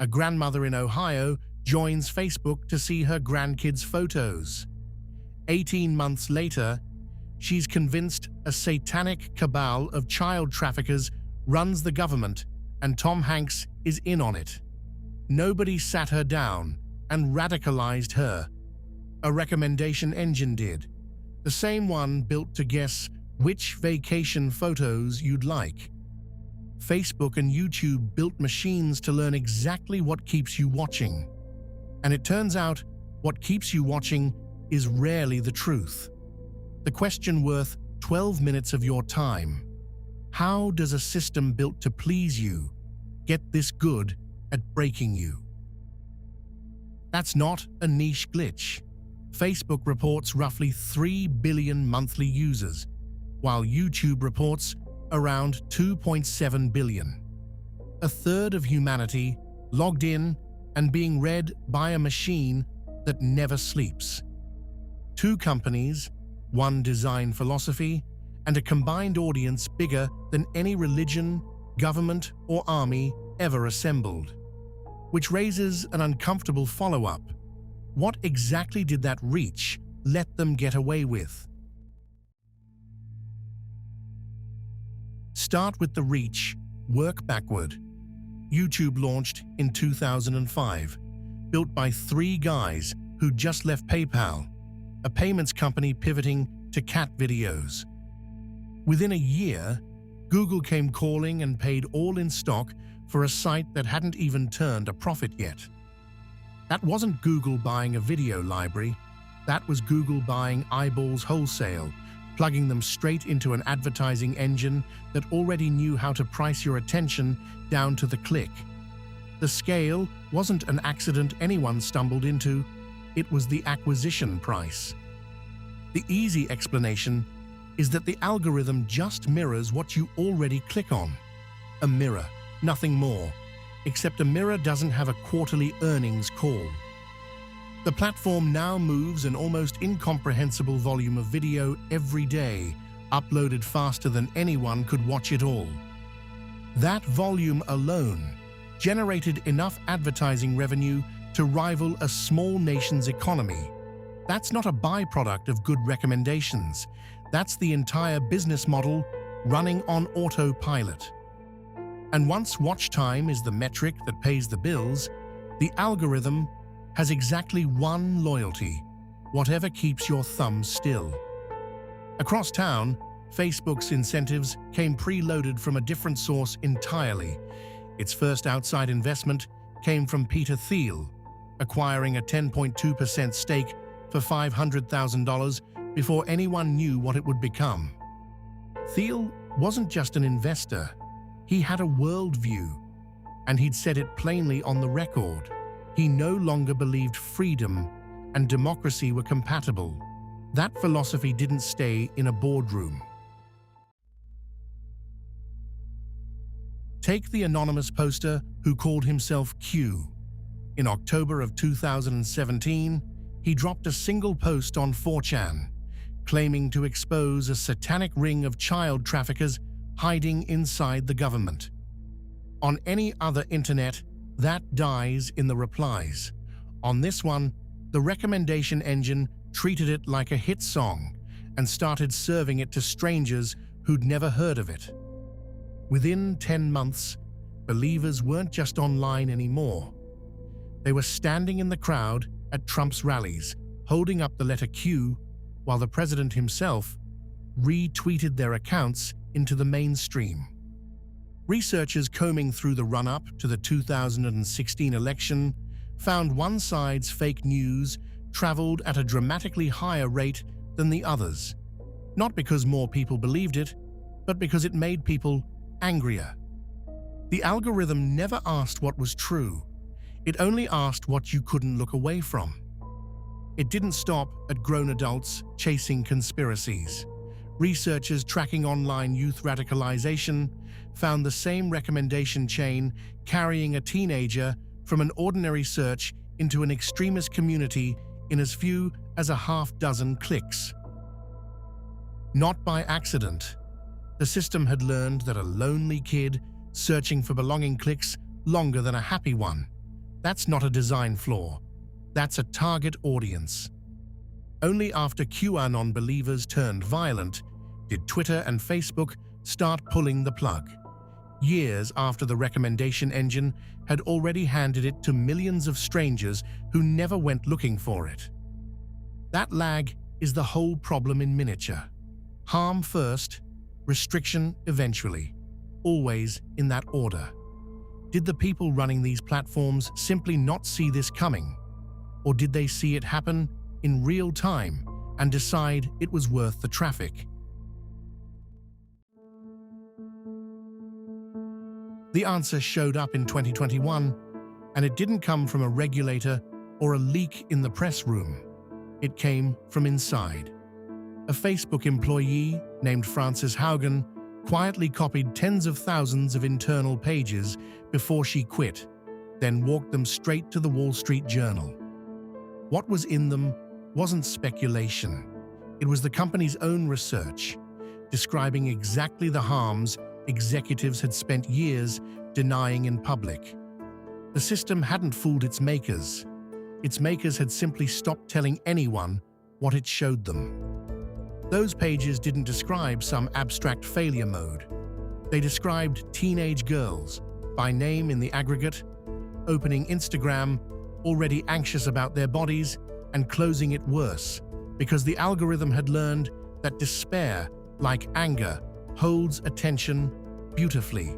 A grandmother in Ohio joins Facebook to see her grandkids' photos. 18 months later, she's convinced a satanic cabal of child traffickers runs the government and Tom Hanks is in on it. Nobody sat her down and radicalized her. A recommendation engine did. The same one built to guess which vacation photos you'd like. Facebook and YouTube built machines to learn exactly what keeps you watching. And it turns out what keeps you watching is rarely the truth. The question worth 12 minutes of your time: how does a system built to please you get this good at breaking you? That's not a niche glitch. Facebook reports roughly 3 billion monthly users, while YouTube reports around 2.7 billion. A third of humanity logged in and being read by a machine that never sleeps. Two companies, one design philosophy, and a combined audience bigger than any religion, government, or army ever assembled. Which raises an uncomfortable follow-up. What exactly did that reach let them get away with? Start with the reach, work backward. YouTube launched in 2005, built by three guys who just left PayPal, a payments company pivoting to cat videos. Within a year, Google came calling and paid all in stock for a site that hadn't even turned a profit yet. That wasn't Google buying a video library, that was Google buying eyeballs wholesale, plugging them straight into an advertising engine that already knew how to price your attention down to the click. The scale wasn't an accident anyone stumbled into, it was the acquisition price. The easy explanation is that the algorithm just mirrors what you already click on. A mirror, nothing more, except a mirror doesn't have a quarterly earnings call. The platform now moves an almost incomprehensible volume of video every day, uploaded faster than anyone could watch it all. That volume alone generated enough advertising revenue to rival a small nation's economy. That's not a byproduct of good recommendations. That's the entire business model running on autopilot. And once watch time is the metric that pays the bills, the algorithm has exactly one loyalty: whatever keeps your thumb still. Across town, Facebook's incentives came preloaded from a different source entirely. Its first outside investment came from Peter Thiel, acquiring a 10.2% stake for $500,000 before anyone knew what it would become. Thiel wasn't just an investor, he had a worldview, and he'd said it plainly on the record. He no longer believed freedom and democracy were compatible. That philosophy didn't stay in a boardroom. Take the anonymous poster who called himself Q. In October of 2017, he dropped a single post on 4chan, claiming to expose a satanic ring of child traffickers hiding inside the government. On any other internet, that dies in the replies. On this one, the recommendation engine treated it like a hit song and started serving it to strangers who'd never heard of it. Within 10 months, believers weren't just online anymore. They were standing in the crowd at Trump's rallies, holding up the letter Q, while the president himself retweeted their accounts into the mainstream. Researchers combing through the run-up to the 2016 election found one side's fake news traveled at a dramatically higher rate than the others, not because more people believed it, but because it made people angrier. The algorithm never asked what was true. It only asked what you couldn't look away from. It didn't stop at grown adults chasing conspiracies. Researchers tracking online youth radicalization found the same recommendation chain carrying a teenager from an ordinary search into an extremist community in as few as a half-dozen clicks. Not by accident, the system had learned that a lonely kid searching for belonging clicks longer than a happy one, That's not a design flaw. That's a target audience. Only after QAnon believers turned violent did Twitter and Facebook start pulling the plug. Years after the recommendation engine had already handed it to millions of strangers who never went looking for it. That lag is the whole problem in miniature. Harm first, restriction eventually, always in that order. Did the people running these platforms simply not see this coming? Or did they see it happen in real time and decide it was worth the traffic? The answer showed up in 2021, and it didn't come from a regulator or a leak in the press room. It came from inside. A Facebook employee named Frances Haugen quietly copied tens of thousands of internal pages before she quit, then walked them straight to the Wall Street Journal. What was in them wasn't speculation. It was the company's own research, describing exactly the harms executives had spent years denying in public. The system hadn't fooled its makers. Its makers had simply stopped telling anyone what it showed them. Those pages didn't describe some abstract failure mode. They described teenage girls, by name in the aggregate, opening Instagram, already anxious about their bodies, and closing it worse, because the algorithm had learned that despair, like anger, holds attention beautifully.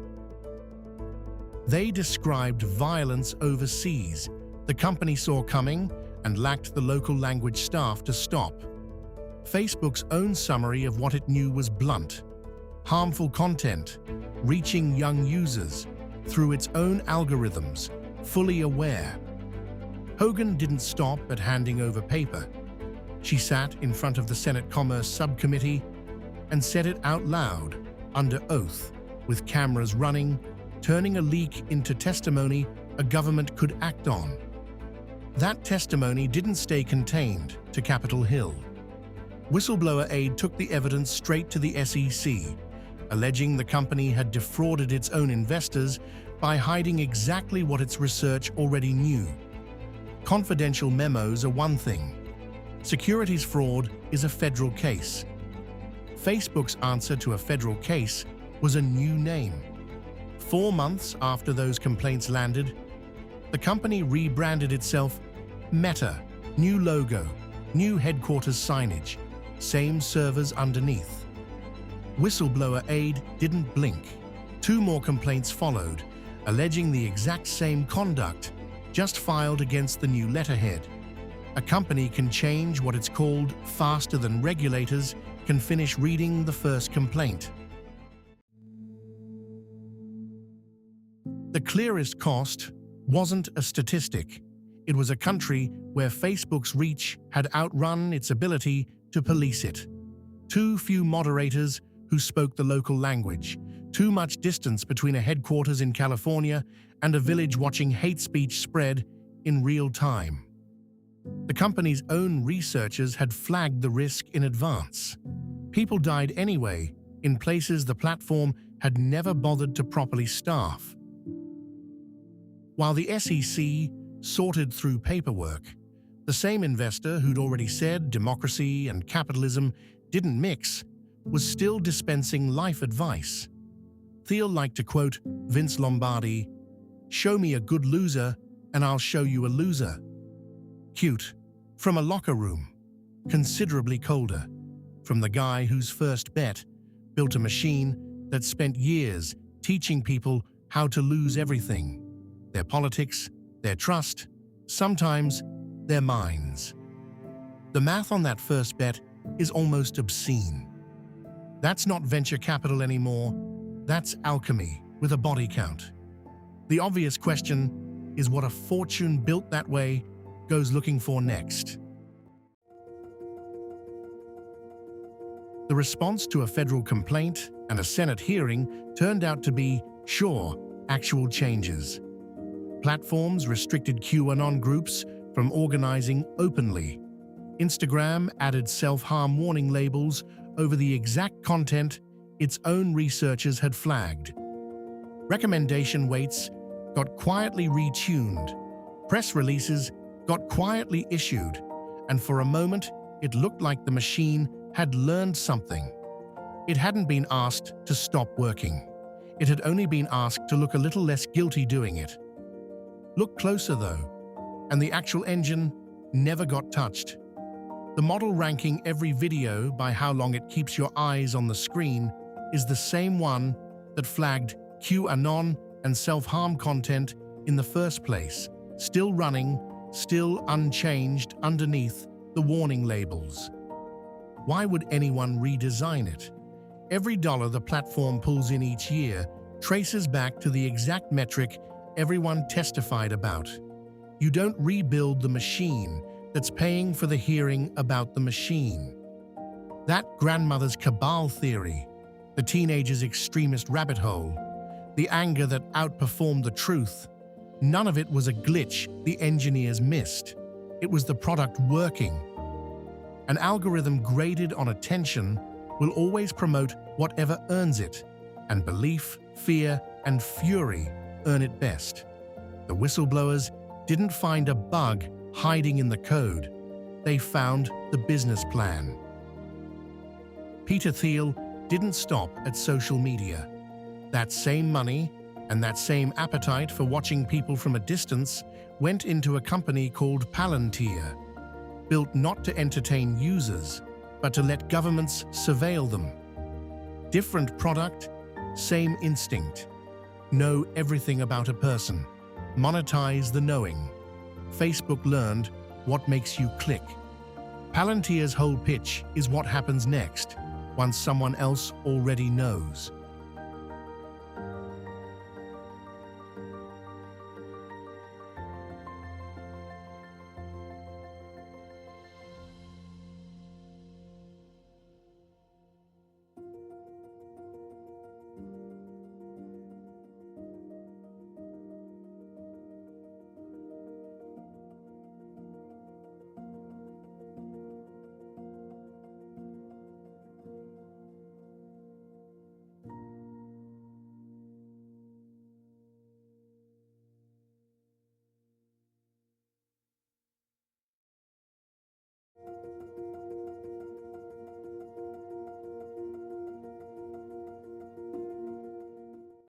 They described violence overseas the company saw coming and lacked the local language staff to stop. Facebook's own summary of what it knew was blunt: harmful content, reaching young users through its own algorithms, fully aware. Hogan didn't stop at handing over paper. She sat in front of the Senate Commerce Subcommittee and said it out loud, under oath, with cameras running, turning a leak into testimony a government could act on. That testimony didn't stay contained to Capitol Hill. Whistleblower aid took the evidence straight to the SEC, alleging the company had defrauded its own investors by hiding exactly what its research already knew. Confidential memos are one thing. Securities fraud is a federal case. Facebook's answer to a federal case was a new name. 4 months after those complaints landed, the company rebranded itself Meta, new logo, new headquarters signage, same servers underneath. Whistleblower aid didn't blink. 2 more complaints followed, alleging the exact same conduct, just filed against the new letterhead. A company can change what it's called faster than regulators can finish reading the first complaint. The clearest cost wasn't a statistic. It was a country where Facebook's reach had outrun its ability to police it. Too few moderators who spoke the local language, too much distance between a headquarters in California and a village watching hate speech spread in real time. The company's own researchers had flagged the risk in advance. People died anyway, in places the platform had never bothered to properly staff. While the SEC sorted through paperwork, the same investor who'd already said democracy and capitalism didn't mix was still dispensing life advice. Thiel liked to quote Vince Lombardi, "Show me a good loser and I'll show you a loser." Cute. From a locker room. Considerably colder. From the guy whose first bet built a machine that spent years teaching people how to lose everything. Their politics, their trust, sometimes their minds. The math on that first bet is almost obscene. That's not venture capital anymore. That's alchemy with a body count. The obvious question is what a fortune built that way goes looking for next. The response to a federal complaint and a Senate hearing turned out to be, sure, actual changes. Platforms restricted QAnon groups from organizing openly. Instagram added self-harm warning labels over the exact content its own researchers had flagged. Recommendation weights got quietly retuned, Press releases got quietly issued, and for a moment, it looked like the machine had learned something. It hadn't been asked to stop working. It had only been asked to look a little less guilty doing it. Look closer, though, and the actual engine never got touched. The model ranking every video by how long it keeps your eyes on the screen is the same one that flagged QAnon and self-harm content in the first place, still running, still unchanged underneath the warning labels. Why would anyone redesign it? Every dollar the platform pulls in each year traces back to the exact metric everyone testified about. You don't rebuild the machine that's paying for the hearing about the machine. That grandmother's cabal theory, the teenager's extremist rabbit hole, the anger that outperformed the truth, none of it was a glitch the engineers missed. It was the product working. An algorithm graded on attention will always promote whatever earns it, and belief, fear, and fury earn it best. The whistleblowers didn't find a bug hiding in the code. They found the business plan. Peter Thiel didn't stop at social media. That same money and that same appetite for watching people from a distance went into a company called Palantir, built not to entertain users, but to let governments surveil them. Different product, same instinct. Know everything about a person. Monetize the knowing. Facebook learned what makes you click. Palantir's whole pitch is what happens next, once someone else already knows.